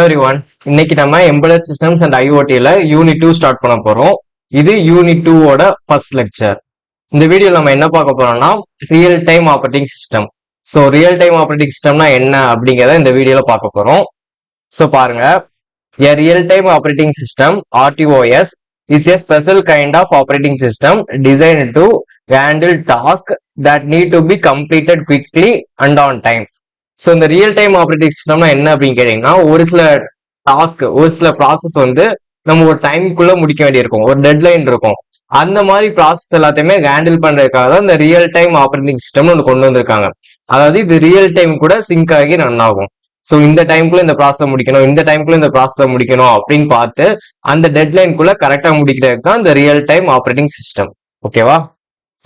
everyone. இன்னைக்கு நம்ம embedded systems and IoTல யூனிட் 2 ஸ்டார்ட் பண்ண போறோம். இது யூனிட் 2 ஓட ஃபர்ஸ்ட் லெக்சர். இந்த வீடியோல நம்ம என்ன பார்க்க போறோம்னா real time operating system. So real time operating சிஸ்டம்னா என்ன அப்படிங்கிறத இந்த வீடியோல பார்க்க போறோம். ஸோ பாருங்க, a real time operating system RTOS is a special kind of operating system designed to handle tasks that need to be completed quickly and on time. So இந்த real time operating சிஸ்டம்னா என்ன அப்படின்னு கேட்டீங்கன்னா, ஒரு சில task, ஒரு சில process வந்து நம்ம ஒரு டைமுக்குள்ள முடிக்க வேண்டியிருக்கும், ஒரு டெட்லைன் இருக்கும். அந்த மாதிரி ப்ராசஸ் எல்லாத்தையுமே ஹேண்டில் பண்றதுக்காக தான் இந்த ரியல் டைம் ஆப்ரேட்டிங் சிஸ்டம்னு ஒன்று கொண்டு வந்திருக்காங்க. அதாவது இது ரியல் டைம் கூட சிங்க் ஆகி ரன் ஆகும். ஸோ இந்த டைமுக்குள்ள இந்த ப்ராசஸ் முடிக்கணும், இந்த டைமுக்குள்ள இந்த ப்ராசஸ் முடிக்கணும் அப்படின்னு பார்த்து அந்த டெட்லைனுக்குள்ள கரெக்டா முடிக்கிறதுக்கு தான் இந்த ரியல் டைம் ஆப்ரேட்டிங் சிஸ்டம். ஓகேவா?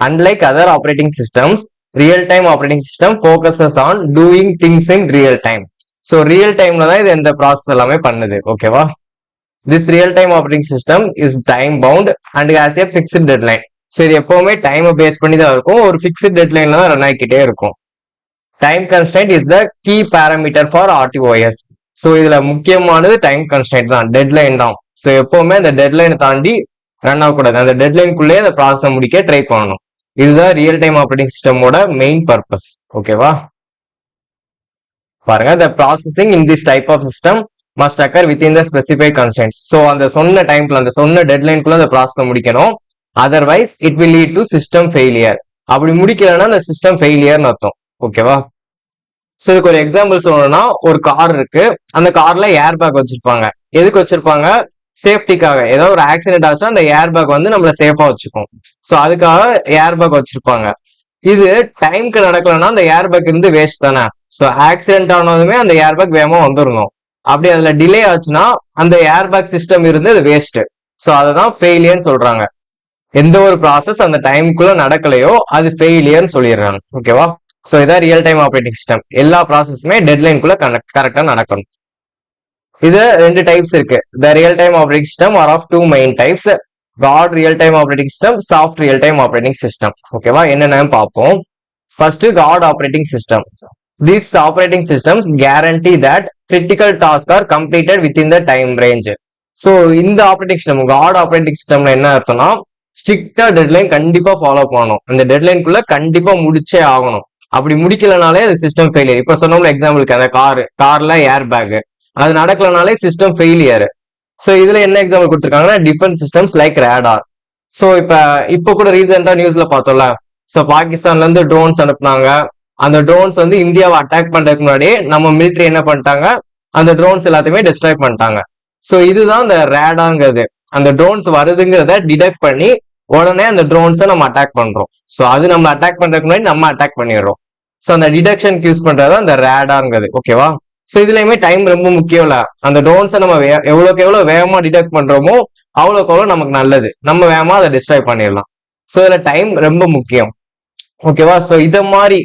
Unlike other operating systems, real-time operating system focuses on doing things in real time. So real timeல தான் இது இந்த ப்ராசஸ் எல்லாமே பண்ணுது. ஓகேவா? This real-time operating system is time bound and has a fixed deadline. So இது எப்பவுமே டைமை பேஸ் பண்ணி தான் இருக்கும், ஒரு ஃபிக்ஸ்ட் டெட்லைன்ல தான் ரன் ஆகிக்கிட்டே இருக்கும். Time constant is the key parameter for RTOS. So இதுல முக்கியமானது டைம் கன்ஸ்டன்ட் தான், டெட்லைன் தான். ஸோ எப்பவுமே அந்த டெட்லைனை தாண்டி ரன் ஆகக்கூடாது, அந்த டெட்லைனுக்குள்ளேயே அந்த ப்ராசஸை முடிக்க ட்ரை பண்ணணும். இதுதான் ரியல் டைம் ஆப்ரேட்டிங் சிஸ்டமோட மெயின் பர்பஸ். ஓகேவா? பாருங்க, the processing in this type of system must occur within the specified constraints. So அந்த சொன்ன டைம்ல, அந்த சொன்ன டெட்லைனுக்குள்ள அந்த ப்ராசஸை முடிக்கணும். Otherwise it will lead to system failure. அப்படி முடிக்கலன்னா அந்த சிஸ்டம் ஃபெயிலியர்னு அர்த்தம். ஓகேவா? ஸோ இதுக்கு ஒரு எக்ஸாம்பிள் சொல்லணும்னா, ஒரு கார் இருக்கு, அந்த கார்ல ஏர் பேக் வச்சிருப்பாங்க. எதுக்கு வச்சிருப்பாங்க? சேஃப்டிக்காக. ஏதாவது ஒரு ஆக்சிடென்ட் ஆச்சுன்னா அந்த ஏர் பேக் வந்து நம்மள சேஃபா வச்சுக்கும். ஸோ அதுக்காக ஏர் பேக் வச்சிருப்பாங்க. இது டைம்க்கு நடக்கலன்னா அந்த ஏர் பேக் இருந்து வேஸ்ட் தானே. ஸோ ஆக்சிடென்ட் ஆனதுமே அந்த ஏர் பேக் வேகமா வந்துடணும். அப்படி அதுல டிலே ஆச்சுன்னா அந்த ஏர் பேக் சிஸ்டம் இருந்து அது வேஸ்ட். ஸோ அததான் ஃபெயிலியர்னு சொல்றாங்க. எந்த ஒரு ப்ராசஸ் அந்த டைமுக்குள்ள நடக்கலையோ அது ஃபெயிலியர்னு சொல்லிடுறாங்க. ஓகேவா? ஸோ இதான் ரியல் டைம் ஆப்ரேட்டிங் சிஸ்டம். எல்லா ப்ராசஸுமே டெட்லைனுக்குள்ள கரெக்டா நடக்கணும். இது ரெண்டு டைப்ஸ் இருக்கு. The real time operating system are of two main types: hard real time operating system, soft real time operating system. ஓகேவா? என்னென்னு பார்ப்போம். First, hard operating system. These operating systems guarantee that critical tasks are completed within the time range. So இந்த operating system, God operating சிஸ்டம்ல என்ன அர்த்தம்னா, ஸ்ட்ரிக்டா deadline கண்டிப்பா follow பண்ணணும், அந்த டெட்லைனுக்குள்ள கண்டிப்பா முடிச்சே ஆகணும். அப்படி முடிக்கலனாலே அது சிஸ்டம் ஃபெயிலியர். இப்ப சொன்னோம்ல எக்ஸாம்பிளுக்கு, அந்த கார்ல ஏர் பேக், அது நடக்கலனாலே சிஸ்டம் ஃபெயிலியர். ஸோ இதுல என்ன எக்ஸாம்பிள் கொடுத்துருக்காங்கன்னா, defence systems like radar. So இப்ப கூட ரீசெண்டா நியூஸ்ல பார்த்தோம்ல, ஸோ பாகிஸ்தான்ல இருந்து ட்ரோன்ஸ் அனுப்புனாங்க. அந்த ட்ரோன்ஸ் வந்து இந்தியாவை அட்டாக் பண்றதுக்கு முன்னாடியே நம்ம மிலிட்ரி என்ன பண்ணிட்டாங்க, அந்த ட்ரோன்ஸ் எல்லாத்தையுமே டிஸ்ட்ராய் பண்ணிட்டாங்க. ஸோ இதுதான் இந்த ரேடாங்கிறது. அந்த ட்ரோன்ஸ் வருதுங்கிறத டிடெக்ட் பண்ணி உடனே அந்த ட்ரோன்ஸை நம்ம அட்டாக் பண்றோம். ஸோ அது நம்ம அட்டாக் பண்றதுக்கு முன்னாடி நம்ம அட்டாக் பண்ணிடுறோம். ஸோ அந்த டிடெக்ஷன் யூஸ் பண்றது அந்த ரேடாங்கிறது. ஓகேவா? ஸோ இதுலயுமே டைம் ரொம்ப முக்கியம் இல்ல. அந்த ட்ரோன்ஸை நம்ம எவ்வளோக்கு எவ்வளோ வேகமா டிடெக்ட் பண்றோமோ அவ்வளோக்கு எவ்வளோ நமக்கு நல்லது, நம்ம வேகமா அதை டிஸ்ட்ராய் பண்ணிடலாம். ஸோ இதுல டைம் ரொம்ப முக்கியம். ஓகேவா? ஸோ இத மாதிரி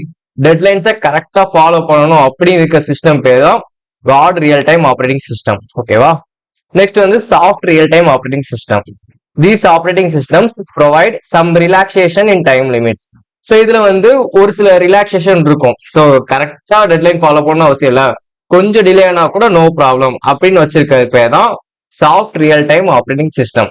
டெட்லைன்ஸை கரெக்டா ஃபாலோ பண்ணணும் அப்படின்னு இருக்க சிஸ்டம் பேர் தான் hard real time operating system. ஓகேவா? நெக்ஸ்ட் வந்து soft real time operating system. These operating systems provide some relaxation in time limits. So இதுல வந்து ஒரு சில ரிலாக்ஸேஷன் இருக்கும். ஸோ கரெக்டா டெட்லைன் ஃபாலோ பண்ண அவசியம் இல்லை, கொஞ்சம் டிலே ஆனா கூட நோ ப்ராப்ளம் அப்படின்னு வச்சிருக்கிறது பேர் தான் soft real time operating system.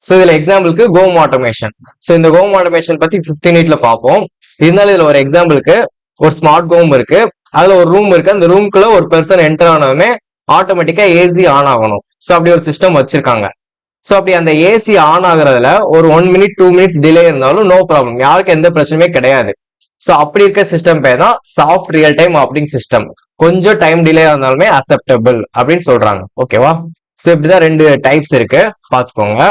So இதுல எக்ஸாம்பிளுக்கு கோம் ஆட்டோமேஷன். ஸோ இந்த கோம் ஆட்டோமேஷன் பத்தி 15 பார்ப்போம். இருந்தாலும் இதுல ஒரு எக்ஸாம்பிளுக்கு, ஒரு ஸ்மார்ட் கோம் இருக்கு, அதுல ஒரு ரூம் இருக்கு, அந்த ரூம்குள்ள ஒரு பெர்சன் என்டர் ஆனதுமே ஆட்டோமேட்டிக்கா ஏசி ஆன் ஆகணும். ஸோ அப்படி ஒரு சிஸ்டம் வச்சிருக்காங்க. ஸோ அப்படி அந்த ஏசி ஆன் ஆகுறதுல ஒரு 1 minute 2 minutes டிலே இருந்தாலும் நோ ப்ராப்ளம், யாருக்கும் எந்த பிரச்சனையுமே கிடையாது. ஸோ அப்படி இருக்க சிஸ்டம் பேர் தான் soft real time operating system. கொஞ்சம் டைம் டிலே இருந்தாலுமே அக்செப்டபிள் அப்படின்னு சொல்றாங்க. ஓகேவா? ஸோ இப்படிதான் ரெண்டு டைப்ஸ் இருக்கு, பார்த்துக்கோங்க.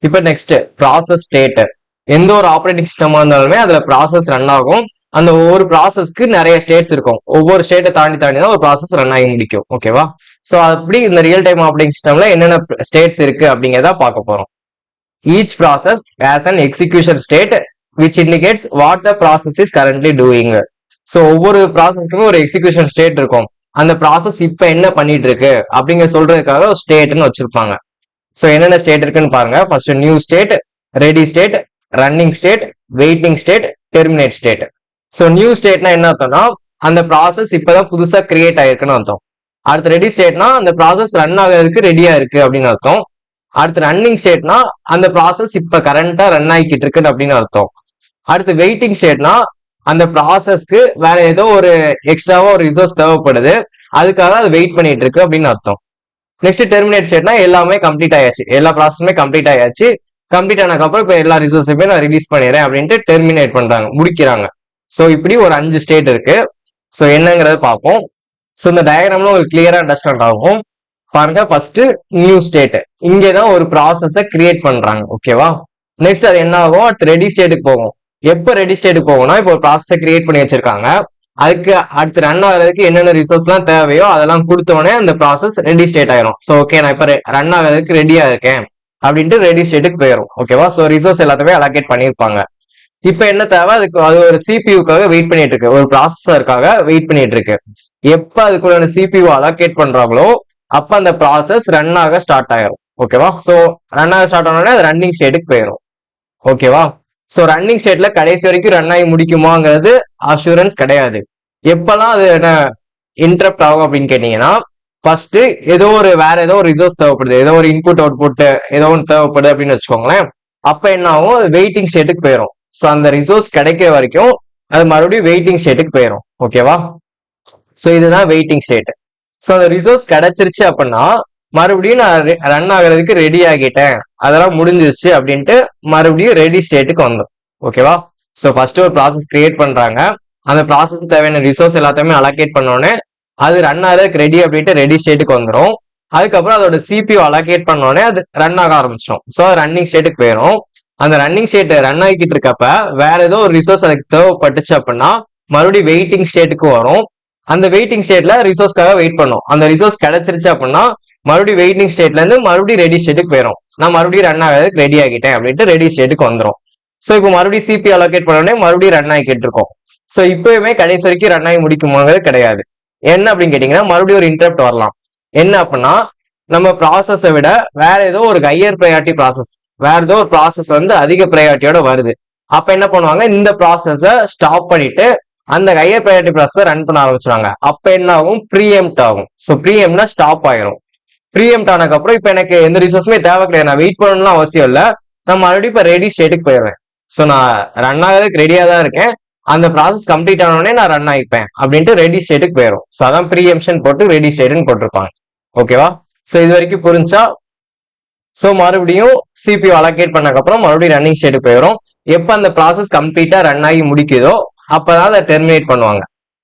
இப்ப நெக்ஸ்ட், ப்ராசஸ் ஸ்டேட். எந்த ஒரு ஆப்ரேட்டிங் சிஸ்டமா இருந்தாலுமே அதுல ப்ராசஸ் ரன் ஆகும். அந்த ஒவ்வொரு ப்ராசஸ்க்கு நிறைய ஸ்டேட்ஸ் இருக்கும். ஒவ்வொரு ஸ்டேட்டை தாண்டி தான் ஒரு ப்ராசஸ் ரன் ஆகி முடிக்கும். ஓகேவா? ஸோ அப்படி இந்த ரியல் டைம் ஆப்ரேட்டிங் சிஸ்டம்ல என்னென்ன ஸ்டேட்ஸ் இருக்கு அப்படிங்கிறத பார்க்க போறோம். Each process has an execution state which indicates what the process is currently doing. So ஒவ்வொரு ப்ராசஸ்க்குமே ஒரு எக்ஸிகியூஷன் ஸ்டேட் இருக்கும். அந்த ப்ராசஸ் இப்ப என்ன பண்ணிட்டு இருக்கு அப்படிங்க சொல்றதுக்காக ஒரு ஸ்டேட்னு வச்சிருப்பாங்க. ஸோ என்னென்ன ஸ்டேட் இருக்குன்னு பாருங்க. First new state, ready state, running state, waiting state, terminate state. So new ஸ்டேட்னா என்ன அர்த்தம்னா, அந்த ப்ராசஸ் இப்பதான் புதுசா கிரியேட் ஆயிருக்குன்னு அர்த்தம். அடுத்து ரெடி ஸ்டேட்னா அந்த ப்ராசஸ் ரன் ஆகிறதுக்கு ரெடியா இருக்கு அப்படின்னு அர்த்தம். அடுத்து ரன்னிங் ஸ்டேட்னா அந்த ப்ராசஸ் இப்ப கரண்டா ரன் ஆகிக்கிட்டு இருக்கு அப்படின்னு அர்த்தம். அடுத்து வெயிட்டிங் ஸ்டேட்னா அந்த ப்ராசஸ்க்கு வேற ஏதோ ஒரு எக்ஸ்ட்ராவா ஒரு ரிசோர்ஸ் தேவைப்படுது, அதுக்காக அது வெயிட் பண்ணிட்டு இருக்கு அப்படின்னு அர்த்தம். நெக்ஸ்ட் டெர்மினேட் ஸ்டேட்னா எல்லாமே கம்ப்ளீட் ஆயாச்சு, எல்லா ப்ராசஸுமே கம்ப்ளீட் ஆயாச்சு. கம்ப்ளீட் ஆனதுக்கப்புறம் இப்ப எல்லா ரிசோர்ஸுமே நான் ரிலீஸ் பண்ணிடுறேன் அப்படின்ட்டு டெர்மினேட் பண்றாங்க, முடிக்கிறாங்க. ஸோ இப்படி ஒரு 5 ஸ்டேட் இருக்கு. ஸோ என்னங்கிறத பார்ப்போம். ஸோ இந்த டயக்ராம்ல உங்களுக்கு கிளியரா அண்டர்ஸ்டாண்ட் ஆகும். பாருங்க, ஃபர்ஸ்ட் நியூ ஸ்டேட், இங்கதான் ஒரு ப்ராசஸ கிரியேட் பண்றாங்க. ஓகேவா? நெக்ஸ்ட் அது என்ன ஆகும், அடுத்து ரெடி ஸ்டேட்டுக்கு போகும். எப்ப ரெடி ஸ்டேட்டுக்கு போகும்னா, இப்போ ஒரு ப்ராசஸ கிரியேட் பண்ணி வச்சிருக்காங்க, அதுக்கு அடுத்து ரன் ஆகிறதுக்கு என்னென்ன ரிசோர்ஸ் எல்லாம் தேவையோ அதெல்லாம் கொடுத்தோடனே அந்த ப்ராசஸ் ரெடி ஸ்டேட் ஆயிரும். ஸோ ஓகே, நான் இப்ப ரன் ஆகிறதுக்கு ரெடியா இருக்கேன் அப்படின்ட்டு ரெடி ஸ்டேட்டுக்கு போயிடும். ஓகேவா? ஸோ ரிசோர்ஸ் எல்லாத்தையுமே அலோகேட் பண்ணிருப்பாங்க. இப்ப என்ன தேவை, அதுக்கு அது ஒரு சிபியூக்காக வெயிட் பண்ணிட்டு இருக்கு, ஒரு ப்ராசஸருக்காக வெயிட் பண்ணிட்டு இருக்கு. எப்ப அதுக்குள்ள சிபியூ அலோகேட் பண்றாங்களோ அப்ப அந்த ப்ராசஸ் ரன் ஆக ஸ்டார்ட் ஆயிரும். ஓகேவா? ஸோ ரன் ஆக ஸ்டார்ட் ஆனோடனே அது ரன்னிங் ஸ்டேட்டுக்கு போயிடும். ஓகேவா? ஸோ ரன்னிங் ஸ்டேட்ல கடைசி வரைக்கும் ரன் ஆகி முடிக்குமாங்கிறது அஷூரன்ஸ் கிடையாது. எப்பெல்லாம் அது என்ன இன்டரப்ட் ஆகும் அப்படின்னு கேட்டீங்கன்னா, ஃபர்ஸ்ட் ஏதோ ஒரு வேற ஏதோ ஒரு ரிசோர்ஸ் தேவைப்படுது, ஏதோ ஒரு இன்புட் அவுட்புட் ஏதோ ஒன்று தேவைப்படுது அப்படின்னு வச்சுக்கோங்களேன். அப்ப என்ன ஆகும், வெயிட்டிங் ஸ்டேட்டுக்கு போயிடும். ஸோ அந்த ரிசோர்ஸ் கிடைக்கிற வரைக்கும் அது மறுபடியும் வெயிட்டிங் ஸ்டேட்டுக்கு போயிடும். ஓகேவா? ஸோ இதுதான் வெயிட்டிங் ஸ்டேட். ஸோ அந்த ரிசோர்ஸ் கிடைச்சிருச்சு அப்படின்னா மறுபடியும் நான் ரன் ஆகிறதுக்கு ரெடி ஆகிட்டேன், அதெல்லாம் முடிஞ்சிருச்சு அப்படின்ட்டு மறுபடியும் ரெடி ஸ்டேட்டுக்கு வந்தோம். ஓகேவா? ஸோ ஃபர்ஸ்ட் ஒரு ப்ராசஸ் கிரியேட் பண்றாங்க, அந்த ப்ராசஸ் தேவையான ரிசோர்ஸ் எல்லாத்தையுமே அலோகேட் பண்ணோடனே அது ரன் ஆகிறதுக்கு ரெடி அப்படின்ட்டு ரெடி ஸ்டேட்டுக்கு வந்துடும். அதுக்கப்புறம் அதோட சிபியூ அலோகேட் பண்ணோடனே அது ரன் ஆக ஆரம்பிச்சிடும். ஸோ ரன்னிங் ஸ்டேட்டுக்கு போயிடும். அந்த ரன்னிங் ஸ்டேட் ரன் ஆகிக்கிட்டு இருக்கப்ப வேற ஏதோ ஒரு ரிசோர்ஸ் அதுக்கு தேவைப்பட்டுச்சு அப்படின்னா மறுபடியும் வெயிட்டிங் ஸ்டேட்டுக்கு வரும். அந்த வெயிட்டிங் ஸ்டேட்ல ரிசோர்ஸ்க்காக வெயிட் பண்ணும். அந்த ரிசோர்ஸ் கிடைச்சிருச்சு அப்படின்னா மறுபடியும் வெயிட்டிங் ஸ்டேட்ல இருந்து மறுபடியும் ரெடி ஸ்டேட்டுக்கு போயிடும். நான் மறுபடியும் ரன் ஆகிறதுக்கு ரெடி ஆகிட்டேன் அப்படின்ட்டு ரெடி ஸ்டேட்டுக்கு வந்துடும். ஸோ இப்போ மறுபடியும் சிபி அலோகேட் பண்ணோடனே மறுபடியும் ரன் ஆகிட்டு இருக்கோம். ஸோ இப்பவுமே கடைசி வரைக்கும் ரன் ஆகி முடிக்குமாங்கிறது கிடையாது. என்ன அப்படின்னு கேட்டீங்கன்னா, மறுபடியும் ஒரு இன்டரப்ட் வரலாம். என்ன அப்படின்னா, நம்ம ப்ராசஸை விட வேற ஏதோ ஒரு ஹையர் ப்ரையாரிட்டி ப்ராசஸ், வேற ஏதோ ஒரு ப்ராசஸ் வந்து அதிக ப்ரையாரிட்டியோட வருது. அப்ப என்ன பண்ணுவாங்க, இந்த ப்ராசஸை ஸ்டாப் பண்ணிட்டு அந்த ஹையர் ப்ரையாரிட்டி ப்ராசஸை ரன் பண்ண ஆரம்பிச்சுவாங்க. அப்ப என்ன ஆகும், ப்ரீஎம்ட் ஆகும். ஸோ ப்ரீஎம்ட்னா ஸ்டாப் ஆயிரும். ப்ரீஎம்ட் ஆனதுக்கப்புறம் இப்ப எனக்கு எந்த ரிசோர்ஸுமே தேவை கிடையாது, நான் வெயிட் பண்ணணும்னு அவசியம் இல்லை, நான் மறுபடியும் இப்ப ரெடி ஸ்டேட்டுக்கு போயிடுவேன். ஸோ நான் ரன் ஆகிறதுக்கு ரெடியா தான் இருக்கேன், அந்த ப்ராசஸ் கம்ப்ளீட் ஆனோடனே நான் ரன் ஆகிப்பேன் அப்படின்ட்டு ரெடி ஸ்டேட்டுக்கு போயிடும். ஸோ அதான் ப்ரீஎம்ஷன் போட்டு ரெடி ஸ்டேட்னு போட்டிருப்பாங்க. ஓகேவா? ஸோ இது வரைக்கும் புரிஞ்சா? ஸோ மறுபடியும் சிபியூ அலோகேட் பண்ணக்கப்புறம் மறுபடியும் ரன்னிங் ஸ்டேட்டுக்கு போயிடும். எப்போ அந்த ப்ராசஸ் கம்ப்ளீட்டா ரன் ஆகி முடிக்குதோ அப்பதான் அதை டெர்மினேட் பண்ணுவாங்க.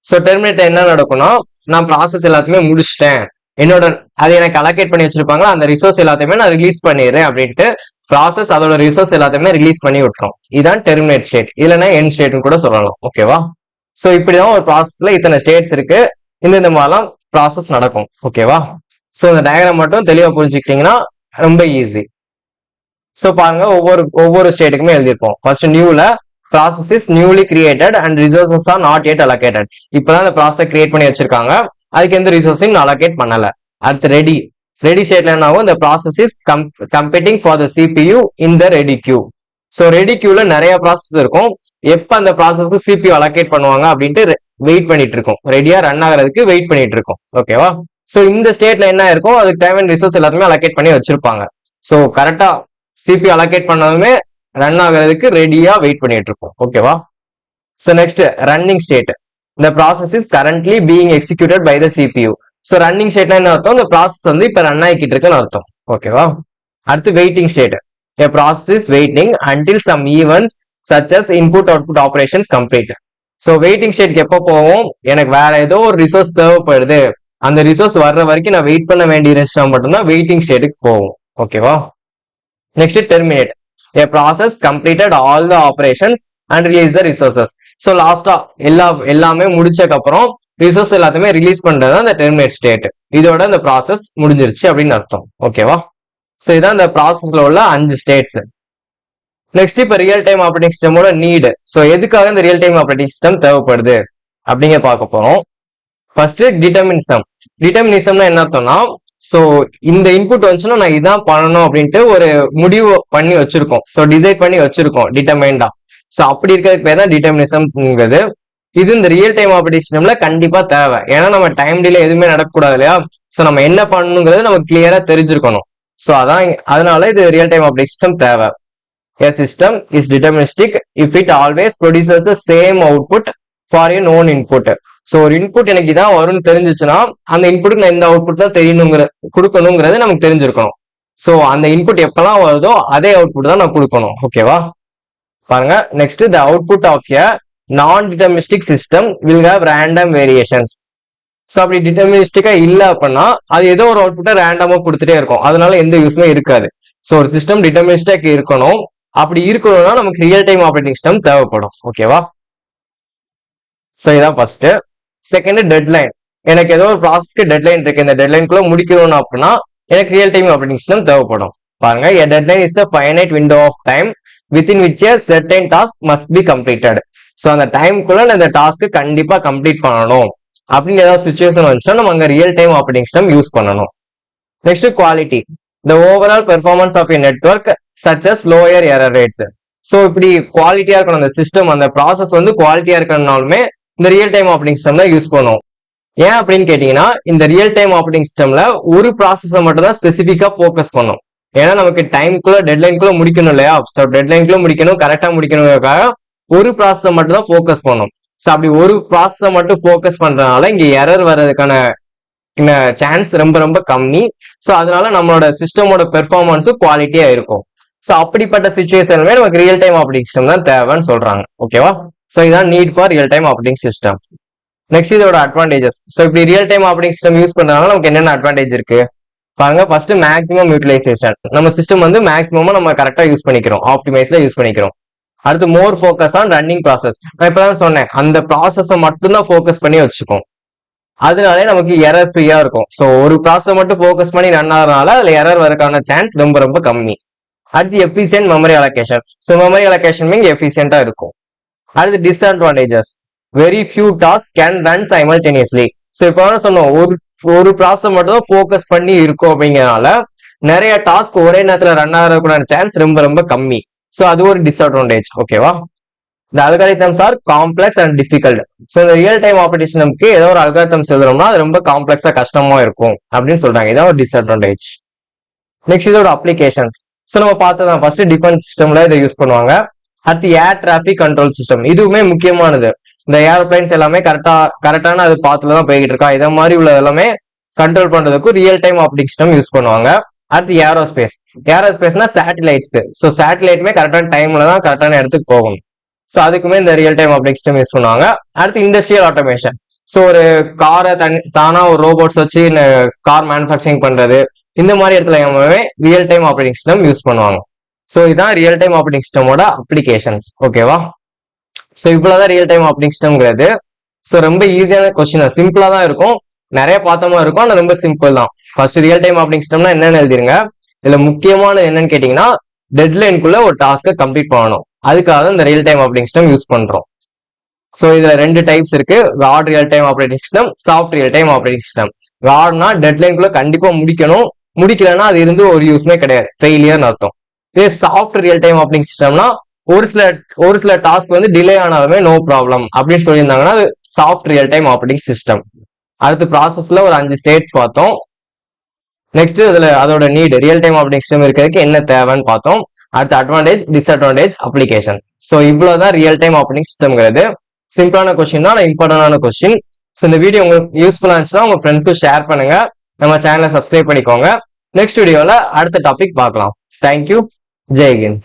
ஸோ டெர்மினேட் என்ன நடக்கும்னா, நான் ப்ராசஸ் எல்லாத்தையுமே முடிச்சிட்டேன், என்னோட அது எனக்கு அலோகேட் பண்ணி வச்சிருப்பாங்க, அந்த ரிசோர்ஸ் எல்லாத்தையுமே நான் ரிலீஸ் பண்ணிடுறேன் அப்படின்ட்டு ப்ராசஸ் அதோட ரிசோர்ஸ் எல்லாத்தையுமே ரிலீஸ் பண்ணி விட்டுரும். இதுதான் டெர்மினேட் ஸ்டேட், இல்லைன்னா எண்ட் ஸ்டேட்னு கூட சொல்லலாம். ஓகேவா? ஸோ இப்படிதான் ஒரு ப்ராசஸ்ல இத்தனை ஸ்டேட்ஸ் இருக்கு, இந்த மாதிரிலாம் ப்ராசஸ் நடக்கும். ஓகேவா? ஸோ இந்த டயக்ராம் மட்டும் தெளிவா புரிஞ்சுக்கிட்டீங்கன்னா ரொம்ப ஈஸி. ஸோ பாருங்க, ஒவ்வொரு ஸ்டேட்டுக்குமே எழுதியிருப்போம். ஃபர்ஸ்ட் நியூல process is newly created and resources are not yet allocated. இப்பதான் அந்த ப்ராசஸ் கிரியேட் பண்ணி வச்சிருக்காங்க, அதுக்கு எந்த ரிசோர்ஸையும் அலோகேட் பண்ணல. அடுத்து ரெடி ஸ்டேட்ல என்ன ஆகும், இந்த process is competing for the CPU in the ready queue. So ready கியூல நிறைய ப்ராசஸ் இருக்கும், எப்ப அந்த ப்ராசஸ்க்கு சிபியூ அலோகேட் பண்ணுவாங்க அப்படின்ட்டு வெயிட் பண்ணிட்டு இருக்கும், ரெடியா ரன் ஆகிறதுக்கு வெயிட் பண்ணிட்டு இருக்கும். ஓகேவா? ஸோ இந்த ஸ்டேட்ல என்ன இருக்கும், அதுக்கு தேவையான ரிசோர்ஸ் எல்லாத்தையுமே அலோகேட் பண்ணி வச்சிருப்பாங்க. ஸோ கரெக்டா சிபியூ அலோகேட் பண்ணதுமே ரன் ஆகிறதுக்கு ரெடியா வெயிட் பண்ணிட்டு இருக்கும். ஓகேவா? ஸோ நெக்ஸ்ட் ரன்னிங் ஸ்டேட், இந்த process is currently being executed by the CPU. So running ஸ்டேட்னா என்ன அர்த்தம், இந்த ப்ராசஸ் வந்து இப்ப ரன் ஆகிக்கிட்டு இருக்குன்னு அர்த்தம். ஓகேவா? அடுத்து waiting state, a process is waiting until some events such as input output operations complete. So waiting ஸ்டேட்க்கு எப்போ போவோம், எனக்கு வேற ஏதோ ஒரு ரிசோர்ஸ் தேவைப்படுது, அந்த ரிசோர்ஸ் வர்ற வரைக்கும் நான் வெயிட் பண்ண வேண்டிய இருந்துச்சா மட்டும்தான் வெயிட்டிங் ஸ்டேட்டுக்கு போவோம். ஓகேவா? Next terminate, a process completed all the operations and release the resources. So லாஸ்டா எல்லாமே முடிச்சக்கு அப்புறம் ரிசோர்ஸ் எல்லாத்தையுமே ரிலீஸ் பண்றது அந்த டெர்மினேட் ஸ்டேட். இதோட இந்த ப்ராசஸ் முடிஞ்சிருச்சு அப்படின்னு அர்த்தம். ஓகேவா? ஸோ இதான் இந்த ப்ராசஸ்ல உள்ள 5 ஸ்டேட்ஸ். நெக்ஸ்ட் இப்ப ரியல் டைம் ஆப்ரேட்டிங் சிஸ்டமோட நீடு. ஸோ எதுக்காக இந்த ரியல் டைம் ஆப்ரேட்டிங் சிஸ்டம் தேவைப்படுது அப்படிங்க பார்க்க போறோம். ஃபர்ஸ்ட் டிட்டர்மினிசம்னா என்ன அர்த்தம்னா, ஸோ இந்த இன்புட் வந்துச்சுன்னா நான் இதான் பண்ணணும் அப்படின்ட்டு ஒரு முடிவு பண்ணி வச்சிருக்கோம், ஸோ டிசைட் பண்ணி வச்சிருக்கோம் டிட்டர்மைண்டா. ஸோ அப்படி இருக்கிறதுக்கு பேர் தான் டிட்டர்மினிசம்ங்கிறது. இது இந்த ரியல் டைம் ஆப்பரேட்டிங் சிஸ்டம்ல கண்டிப்பா தேவை. ஏன்னா நம்ம டைம் டிலே எதுவுமே நடக்கக்கூடாது இல்லையா? சோ நம்ம என்ன பண்ணணுங்கிறது நமக்கு கிளியரா தெரிஞ்சிருக்கணும். சோ அதனால இது ரியல் டைம் ஆப்பரேட்டிங் சிஸ்டம் தேவை. A system is deterministic if it always produces the same output for a known input. So ஒரு இன்புட் எனக்கு இதான் வரும்னு தெரிஞ்சிச்சுன்னா அந்த இன்புட்டுக்கு நான் இந்த அவுட்புட் தான் கொடுக்கணுங்கிறது நமக்கு தெரிஞ்சிருக்கணும். ஸோ அந்த இன்புட் எப்பெல்லாம் வருதோ அதே அவுட்புட் தான் நான் கொடுக்கணும். ஓகேவா? பாருங்க, next the output of a non deterministic system will have random variations. So அப்படி டிட்டர்மினிஸ்டிக்கா இல்ல அப்படின்னா அது ஏதோ ஒரு அவுட்புட்டை ரேண்டமா கொடுத்துட்டே இருக்கும். அதனால எந்த யூஸ்மே இருக்காது. ஸோ ஒரு சிஸ்டம் டிட்டர்மினிஸ்டிக் இருக்கணும். அப்படி இருக்கணும்னா நமக்கு ரியல் டைம் ஆப்பரேட்டிங் சிஸ்டம் தேவைப்படும். ஓகேவா? ஸோ இதான் ஃபர்ஸ்ட். Second, deadline. எனக்கு ஏதோ ஒரு ப்ராசஸ்க்கு டெட்லைன் இருக்கு, இந்த டெட்லைனுக்குள்ள முடிக்கணும் அப்படின்னா எனக்கு ரியல் டைம் ஆப்பரேட்டிங் சிஸ்டம் தேவைப்படும். பாருங்க, a deadline is the finite window of time within which a certain task must be completed. So அந்த டைம்குள்ள இந்த டாஸ்க்கு கண்டிப்பா கம்ப்ளீட் பண்ணணும் அப்படின்னு ஏதாவது சுச்சுவேஷன் வந்துச்சுன்னா நம்ம அங்க real time operating system use பண்ணணும். Next, quality. The overall performance of a network such as lower error rates. So இப்படி குவாலிட்டியா இருக்கணும் அந்த சிஸ்டம், அந்த ப்ராசஸ் வந்து குவாலிட்டியா இருக்கணும்னாலுமே இந்த ரியல் டைம் ஆப்பரேட்டிங் சிஸ்டம் தான் யூஸ் பண்ணுவோம். ஏன் அப்படின்னு கேட்டீங்கன்னா இந்த ரியல் டைம் ஆப்பரேட்டிங் சிஸ்டம்ல ஒரு ப்ராசஸை மட்டும் தான் ஸ்பெசிஃபிக்கா ஃபோக்கஸ் பண்ணும். ஏன்னா நமக்கு டைம்குள்ள டெட்லைனுக்குள்ள முடிக்கணும் இல்லையா? ஸோ டெட்லைனுக்குள்ள முடிக்கணும், கரெக்டா முடிக்கணுங்கிறதுக்காக ஒரு ப்ராசஸை மட்டும் தான் ஃபோக்கஸ் பண்ணும். ஸோ அப்படி ஒரு ப்ராசஸை மட்டும் ஃபோக்கஸ் பண்றதுனால இங்க எரர் வர்றதுக்கான சான்ஸ் ரொம்ப ரொம்ப கம்மி. ஸோ அதனால நம்மளோட சிஸ்டமோட பெர்ஃபார்மன்ஸும் குவாலிட்டியா இருக்கும். ஸோ அப்படிப்பட்ட சுச்சுவேஷன்ல நமக்கு ரியல் டைம் ஆப்பரேட்டிங் சிஸ்டம் தான் தேவைன்னு சொல்றாங்க. ஓகேவா? ஸோ இதான் need for real time operating system. Next, இதோட அட்வான்டேஜஸ். ஸோ இப்படி real time operating system use பண்றதுனால நமக்கு என்னென்ன அட்வான்டேஜ் இருக்கு பாருங்க. First, maximum utilisation. நம்ம சிஸ்டம் வந்து மேக்ஸிமமா நம்ம கரெக்டா யூஸ் பண்ணிக்கிறோம், ஆப்டிமைஸ்ல யூஸ் பண்ணிக்கிறோம். அடுத்து, மோர் ஃபோக்கஸ் ஆன் ரன்னிங் ப்ராசஸ். நான் இப்பதான் சொன்னேன், அந்த ப்ராசஸை மட்டும் தான் ஃபோக்கஸ் பண்ணி வச்சுக்கோம். அதனாலே நமக்கு எரர் ஃப்ரீயா இருக்கும். ஸோ ஒரு ப்ராசஸ் மட்டும் ஃபோக்கஸ் பண்ணி ரன் ஆகிறதுனால அதுல எரர் வரக்கான சான்ஸ் ரொம்ப ரொம்ப கம்மி. அடுத்து, efficient memory allocation. So memory allocation இங்க எஃபிஷியன்டா இருக்கும். அடுத்து, disadvantages. Very few task can run simultaneously. So இப்போ சொன்னோம் ஒரு ப்ராசஸ் மட்டும் தான் ஃபோக்கஸ் பண்ணி இருக்கும் அப்படிங்கிறதுனால நிறைய டாஸ்க் ஒரே நேரத்தில் ரன் ஆகிறதுக்கான சான்ஸ் ரொம்ப ரொம்ப கம்மி. ஸோ அது ஒரு டிஸ்அட்வான்டேஜ். ஓகேவா? The algorithms are complex and difficult. So இந்த ரியல் டைம் ஆப்பரேஷனுக்கு ஏதோ ஒரு அல்காரிதம்ஸ் எழுதுறோம்னா அது ரொம்ப காம்ப்ளெக்ஸா கஷ்டமா இருக்கும் அப்படின்னு சொல்றாங்க. இதான் ஒரு டிஸ்அட்வான்டேஜ். நெக்ஸ்ட், இதோட அப்ளிகேஷன்ஸ். ஸோ நம்ம பார்த்ததான் ஃபர்ஸ்ட் டிஃபென்ஸ் சிஸ்டம்ல இதை யூஸ் பண்ணுவாங்க. அடுத்து, ஏர் டிராபிக் கண்ட்ரோல் சிஸ்டம். இதுவுமே முக்கியமானது. இந்த ஏரோப்ளைன்ஸ் எல்லாமே கரெக்டான அது பாத்துல தான் போய்கிட்டு இருக்கா, இதை மாதிரி உள்ள எல்லாமே கண்ட்ரோல் பண்றதுக்கு real time operating system use பண்ணுவாங்க. அடுத்து, ஏரோஸ்பேஸ்னா சேட்டலைட்ஸ்க்கு. ஸோ சேட்டலைட்டுமே கரெக்டான டைம்ல தான் கரெக்டான இடத்துக்கு போகணும். ஸோ அதுக்குமே இந்த real time operating system use பண்ணுவாங்க. அடுத்து, இண்டஸ்ட்ரியல் ஆட்டோமேஷன். ஸோ ஒரு காரை தானா ஒரு ரோபோட்ஸ் வச்சு கார் மேனுஃபேக்சரிங் பண்றது, இந்த மாதிரி இடத்துல எல்லாமே real time operating system use பண்ணுவாங்க. ஸோ இதான் ரியல் டைம் ஆப்பரேட்டிங் சிஸ்டமோட அப்ளிகேஷன்ஸ். ஓகேவா? ஸோ இவ்வளவுதான் ரியல் டைம் ஆப்பரேட்டிங் சிஸ்டம்ங்கிறது. ஸோ ரொம்ப ஈஸியான கொஸ்டின், சிம்பிளா தான் இருக்கும், நிறைய பார்த்தமா இருக்கும், ஆனால் ரொம்ப சிம்பிள் தான். ஃபர்ஸ்ட், ரியல் டைம் ஆப்பரேட்டிங் சிஸ்டம்னா என்னன்னு எழுதிருங்க. இதுல முக்கியமானது என்னன்னு கேட்டீங்கன்னா டெட்லைனுக்குள்ள ஒரு டாஸ்க்கை கம்ப்ளீட் பண்ணணும். அதுக்காக தான் இந்த real time operating system use பண்றோம். ஸோ இதுல ரெண்டு டைப்ஸ் இருக்கு, hard real time operating system, soft real time operating system. ஹார்ட்னா டெட்லைனுக்குள்ள கண்டிப்பா முடிக்கணும், முடிக்கலன்னா அது இருந்து ஒரு யூஸ்மே கிடையாது, ஃபெயிலியர்னு அர்த்தம். இதே சாஃப்ட் ரியல் டைம் ஆப்பரேட்டிங் சிஸ்டம்னா ஒரு சில டாஸ்க் வந்து டிலே ஆனாலுமே நோ ப்ராப்ளம் அப்படின்னு சொல்லியிருந்தாங்கன்னா அது soft real time operating system. அடுத்து, ப்ராசஸ்ல ஒரு 5 ஸ்டேட்ஸ் பார்த்தோம். நெக்ஸ்ட், இதுல அதோட need, real time operating system இருக்கிறதுக்கு என்ன தேவைன்னு பார்த்தோம். அடுத்து, அட்வான்டேஜ், டிஸ்அட்வான்டேஜ், அப்ளிகேஷன். ஸோ இவ்வளவுதான் ரியல் டைம் ஆப்பரேட்டிங் சிஸ்டம்ங்கிறது. சிம்பிளான கொஸ்டின் தான், இம்பார்ட்டன்டான கொஸ்டின். ஸோ இந்த வீடியோ உங்களுக்கு யூஸ்ஃபுல்லா இருந்துச்சுன்னா உங்க ஃப்ரெண்ட்ஸ்க்கு ஷேர் பண்ணுங்க, நம்ம சேனலை சப்ஸ்கிரைப் பண்ணிக்கோங்க. நெக்ஸ்ட் வீடியோல அடுத்த டாபிக் பார்க்கலாம். தேங்க்யூ. ஜெய் ஹிந்த்.